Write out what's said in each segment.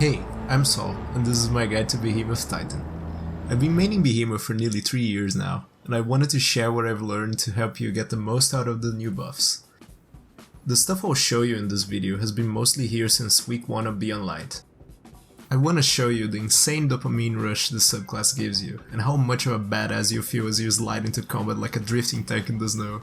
Hey, I'm Saul, and this is my guide to Behemoth Titan. I've been maining Behemoth for nearly 3 years now, and I wanted to share what I've learned to help you get the most out of the new buffs. The stuff I'll show you in this video has been mostly here since week 1 of Beyond Light. I want to show you the insane dopamine rush this subclass gives you, and how much of a badass you feel as you slide into combat like a drifting tank in the snow.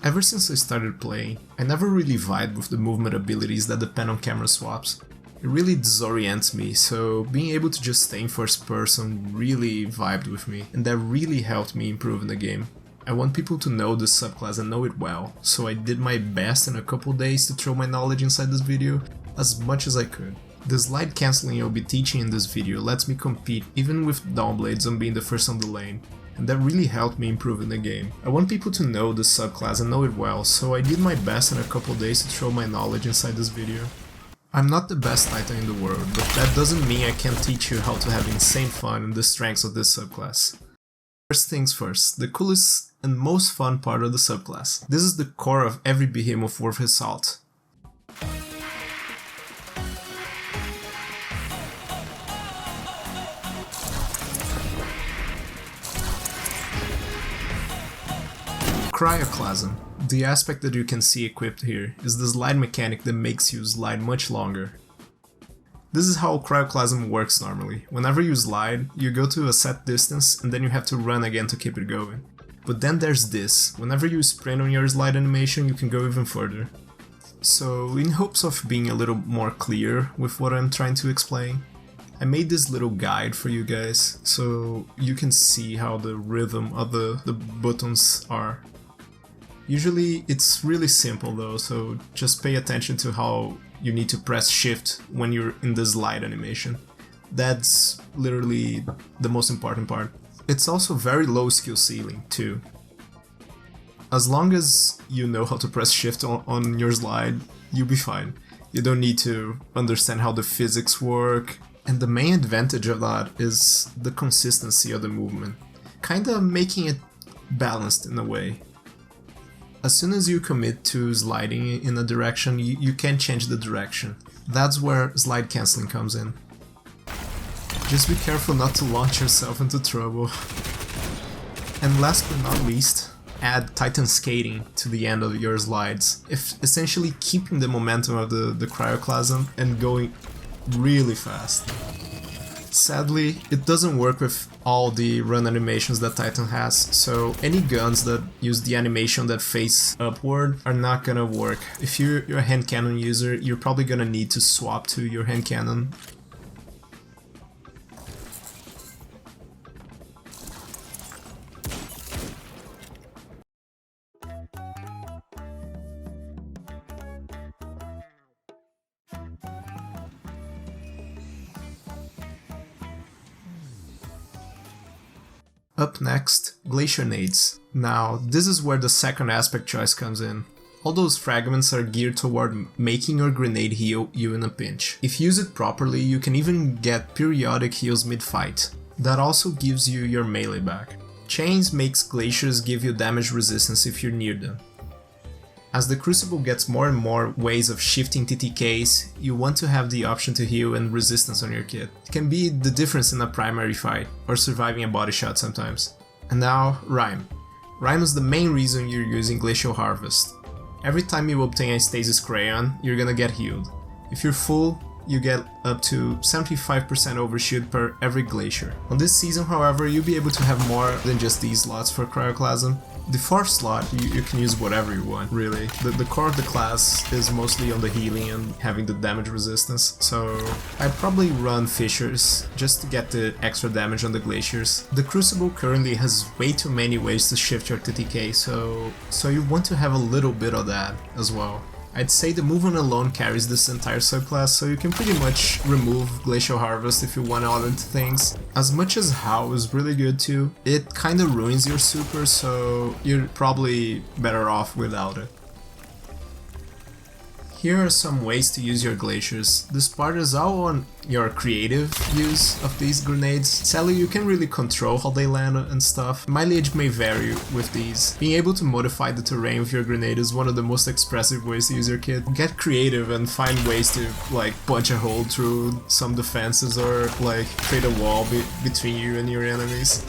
Ever since I started playing, I never really vibed with the movement abilities that depend on camera swaps. It really disorients me, so being able to just stay in first person really vibed with me, and that really helped me improve in the game. I want people to know this subclass and know it well, so I did my best in a couple days to throw my knowledge inside this video as much as I could. The slide cancelling I'll be teaching in this video lets me compete even with Dawnblades on being the first on the lane, and that really helped me improve in the game. I want people to know this subclass and know it well, so I did my best in a couple days to throw my knowledge inside this video. I'm not the best Titan in the world, but that doesn't mean I can't teach you how to have insane fun and the strengths of this subclass. First things first, the coolest and most fun part of the subclass. This is the core of every Behemoth worth his salt. Cryoclasm. The aspect that you can see equipped here is the slide mechanic that makes you slide much longer. This is how Cryoclasm works normally. Whenever you slide, you go to a set distance and then you have to run again to keep it going. But then there's this. Whenever you sprint on your slide animation, you can go even further. So in hopes of being a little more clear with what I'm trying to explain, I made this little guide for you guys so you can see how the rhythm of the buttons are. Usually it's really simple though, so just pay attention to how you need to press shift when you're in the slide animation. That's literally the most important part. It's also very low skill ceiling too. As long as you know how to press shift on your slide, you'll be fine. You don't need to understand how the physics work, and the main advantage of that is the consistency of the movement, kinda making it balanced in a way. As soon as you commit to sliding in a direction, you can change the direction. That's where slide cancelling comes in. Just be careful not to launch yourself into trouble. And last but not least, add Titan skating to the end of your slides, essentially keeping the momentum of the Cryoclasm and going really fast. Sadly, it doesn't work with all the run animations that Titan has, so any guns that use the animation that face upward are not gonna work. If you're a hand cannon user, you're probably gonna need to swap to your hand cannon. Up next, Glacier Grenades. Now, this is where the second aspect choice comes in. All those fragments are geared toward making your grenade heal you in a pinch. If you use it properly, you can even get periodic heals mid-fight. That also gives you your melee back. Chains makes glaciers give you damage resistance if you're near them. As the Crucible gets more and more ways of shifting TTKs, you want to have the option to heal and resistance on your kit. It can be the difference in a primary fight, or surviving a body shot sometimes. And now, Rhyme. Rhyme is the main reason you're using Glacial Harvest. Every time you obtain a Stasis Crayon, you're gonna get healed. If you're full, you get up to 75% overshoot per every glacier. On this season, however, you'll be able to have more than just these slots for Cryoclasm. The fourth slot, you can use whatever you want, really. The core of the class is mostly on the healing and having the damage resistance, so I'd probably run Fissures just to get the extra damage on the glaciers. The Crucible currently has way too many ways to shift your TTK, so you want to have a little bit of that as well. I'd say the movement alone carries this entire subclass, so you can pretty much remove Glacial Harvest if you want other things. As much as How is really good too, it kinda ruins your super, so you're probably better off without it. Here are some ways to use your glaciers. This part is all on your creative use of these grenades. Sadly, you can't really control how they land and stuff. Mileage may vary with these. Being able to modify the terrain with your grenade is one of the most expressive ways to use your kit. Get creative and find ways to like punch a hole through some defenses or like create a wall between you and your enemies.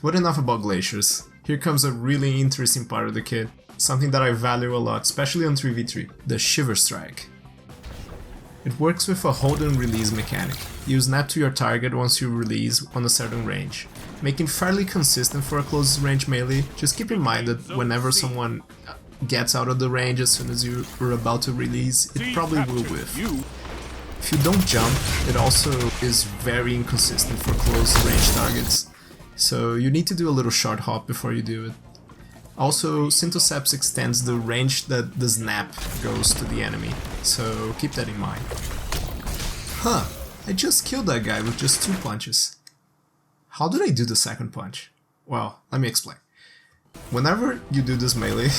But enough about glaciers. Here comes a really interesting part of the kit, something that I value a lot, especially on 3v3, the Shiver Strike. It works with a hold and release mechanic. You snap to your target once you release on a certain range, making fairly consistent for a close range melee. Just keep in mind that whenever someone gets out of the range as soon as you're about to release, it probably will whiff. If you don't jump, it also is very inconsistent for close range targets. So you need to do a little short hop before you do it. Also, Synthoceps extends the range that the snap goes to the enemy, so keep that in mind. Huh, I just killed that guy with just 2 punches. How did I do the second punch? Well, let me explain. Whenever you do this melee,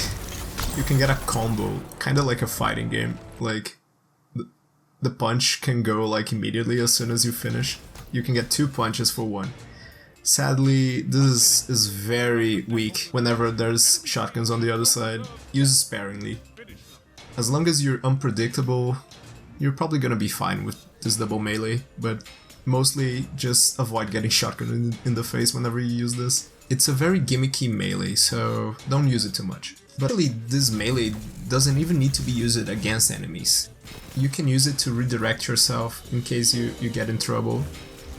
you can get a combo, kinda like a fighting game. Like, the punch can go like immediately as soon as you finish. You can get 2 punches for 1. Sadly, this is very weak whenever there's shotguns on the other side. Use sparingly. As long as you're unpredictable, you're probably gonna be fine with this double melee, but mostly just avoid getting shotgun in the face whenever you use this. It's a very gimmicky melee, so don't use it too much. But really, this melee doesn't even need to be used against enemies. You can use it to redirect yourself in case you get in trouble.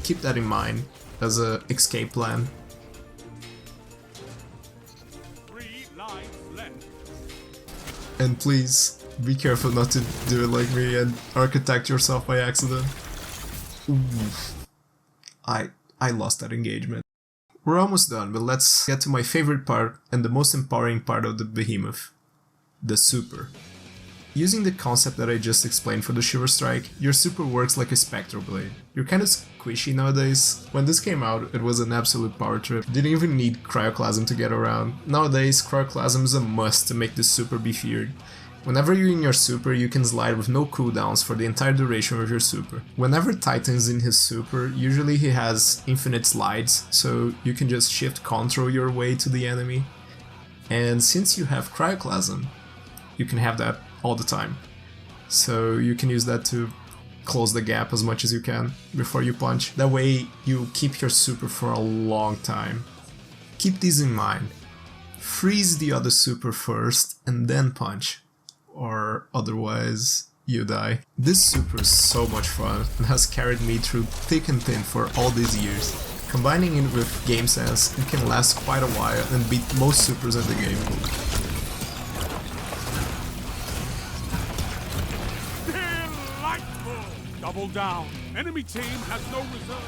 Keep that in mind as a escape plan. And please, be careful not to do it like me and architect yourself by accident. Ooh. I lost that engagement. We're almost done, but let's get to my favorite part and the most empowering part of the Behemoth. The super. Using the concept that I just explained for the Shiver Strike, your super works like a spectral blade. You're kinda squishy nowadays. When this came out, it was an absolute power trip. Didn't even need Cryoclasm to get around. Nowadays, Cryoclasm is a must to make this super be feared. Whenever you're in your super, you can slide with no cooldowns for the entire duration of your super. Whenever Titan's in his super, usually he has infinite slides, so you can just shift control your way to the enemy. And since you have Cryoclasm, you can have that all the time. So you can use that to close the gap as much as you can before you punch. That way you keep your super for a long time. Keep these in mind. Freeze the other super first and then punch, or otherwise you die. This super is so much fun and has carried me through thick and thin for all these years. Combining it with game sense, it can last quite a while and beat most supers in the game. Double down. Enemy team has no reserve.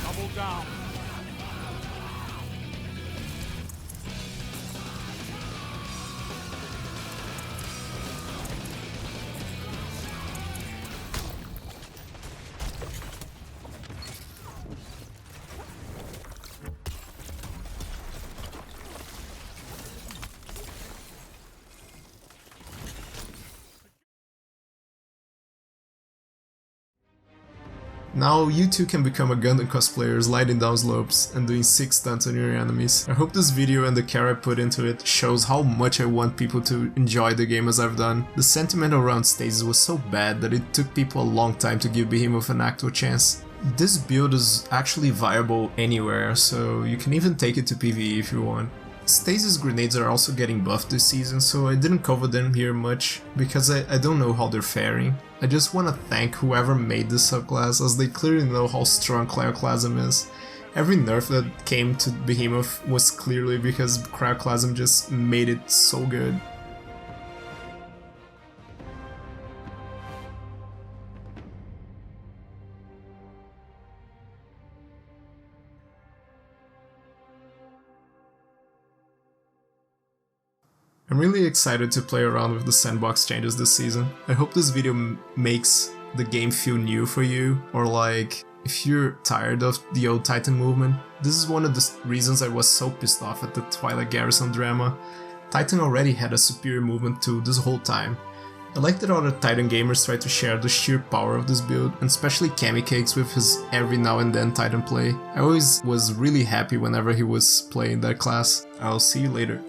Double down. Now you too can become a Gundam cosplayer sliding down slopes and doing sick stunts on your enemies. I hope this video and the care I put into it shows how much I want people to enjoy the game as I've done. The sentiment around stages was so bad that it took people a long time to give Behemoth an actual chance. This build is actually viable anywhere, so you can even take it to PvE if you want. Stasis grenades are also getting buffed this season, so I didn't cover them here much, because I don't know how they're faring. I just want to thank whoever made this subclass, as they clearly know how strong Cryoclasm is. Every nerf that came to Behemoth was clearly because Cryoclasm just made it so good. I'm really excited to play around with the sandbox changes this season. I hope this video makes the game feel new for you, or like, if you're tired of the old Titan movement. This is one of the reasons I was so pissed off at the Twilight Garrison drama. Titan already had a superior movement too this whole time. I like that other Titan gamers try to share the sheer power of this build, and especially Kamicakes with his every now and then Titan play. I always was really happy whenever he was playing that class. I'll see you later.